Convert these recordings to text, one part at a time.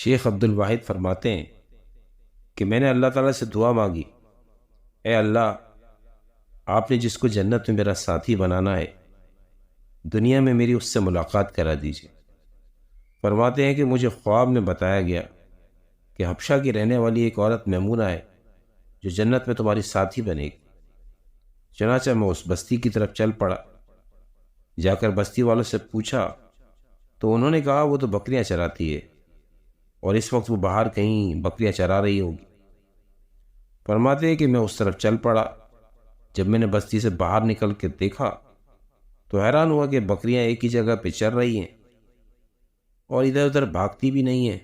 شیخ عبد الواحد فرماتے ہیں کہ میں نے اللہ تعالیٰ سے دعا مانگی، اے اللہ، آپ نے جس کو جنت میں میرا ساتھی بنانا ہے دنیا میں میری اس سے ملاقات کرا دیجیے۔ فرماتے ہیں کہ مجھے خواب میں بتایا گیا کہ حبشہ کی رہنے والی ایک عورت میمونہ ہے جو جنت میں تمہاری ساتھی بنے گی۔ چنانچہ میں اس بستی کی طرف چل پڑا۔ جا کر بستی والوں سے پوچھا تو انہوں نے کہا وہ تو بکریاں چراتی ہے اور اس وقت وہ باہر کہیں بکریاں چرا رہی ہوگی۔ فرماتے ہیں کہ میں اس طرف چل پڑا۔ جب میں نے بستی سے باہر نکل کے دیکھا تو حیران ہوا کہ بکریاں ایک ہی جگہ پہ چر رہی ہیں اور ادھر ادھر بھاگتی بھی نہیں ہیں،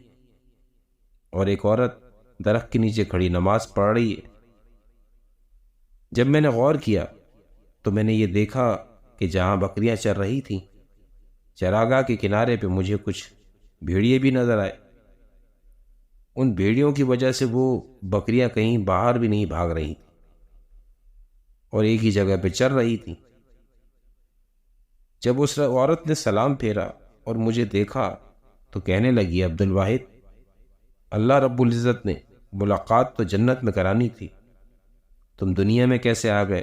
اور ایک عورت درخت کے نیچے کھڑی نماز پڑھ رہی ہے۔ جب میں نے غور کیا تو میں نے یہ دیکھا کہ جہاں بکریاں چر رہی تھیں چراگاہ کے کنارے پہ مجھے کچھ بھیڑیے بھی نظر آئے۔ ان بھیڑیوں کی وجہ سے وہ بکریاں کہیں باہر بھی نہیں بھاگ رہی تھیں اور ایک ہی جگہ پہ چر رہی تھیں۔ جب اس عورت نے سلام پھیرا اور مجھے دیکھا تو کہنے لگی، عبد الواحد، اللہ رب العزت نے ملاقات تو جنت میں کرانی تھی، تم دنیا میں کیسے آ گئے؟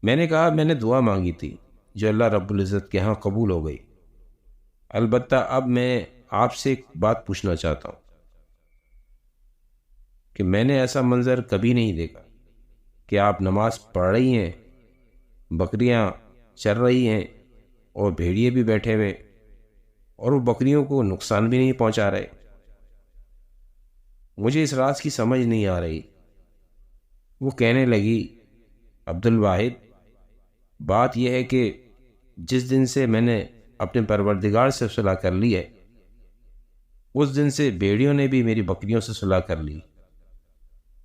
میں نے کہا میں نے دعا مانگی تھی جو اللہ رب العزت کے ہاں قبول ہو گئی۔ البتہ اب میں آپ سے ایک بات پوچھنا چاہتا ہوں کہ میں نے ایسا منظر کبھی نہیں دیکھا کہ آپ نماز پڑھ رہی ہیں، بکریاں چر رہی ہیں اور بھیڑیے بھی بیٹھے ہوئے اور وہ بکریوں کو نقصان بھی نہیں پہنچا رہے۔ مجھے اس راز کی سمجھ نہیں آ رہی۔ وہ کہنے لگی، عبد الواحد، بات یہ ہے کہ جس دن سے میں نے اپنے پروردگار سے صلح کر لی ہے اس دن سے بھیڑیوں نے بھی میری بکریوں سے صلح کر لی۔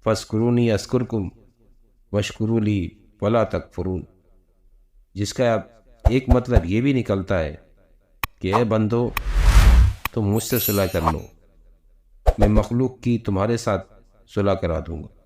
فاذکرونی اذکرکم واشکروا لی ولا تکفرون، جس کا ایک مطلب یہ بھی نکلتا ہے کہ اے بندو، تم مجھ سے صلح کر لو، میں مخلوق کی تمہارے ساتھ صلح کرا دوں گا۔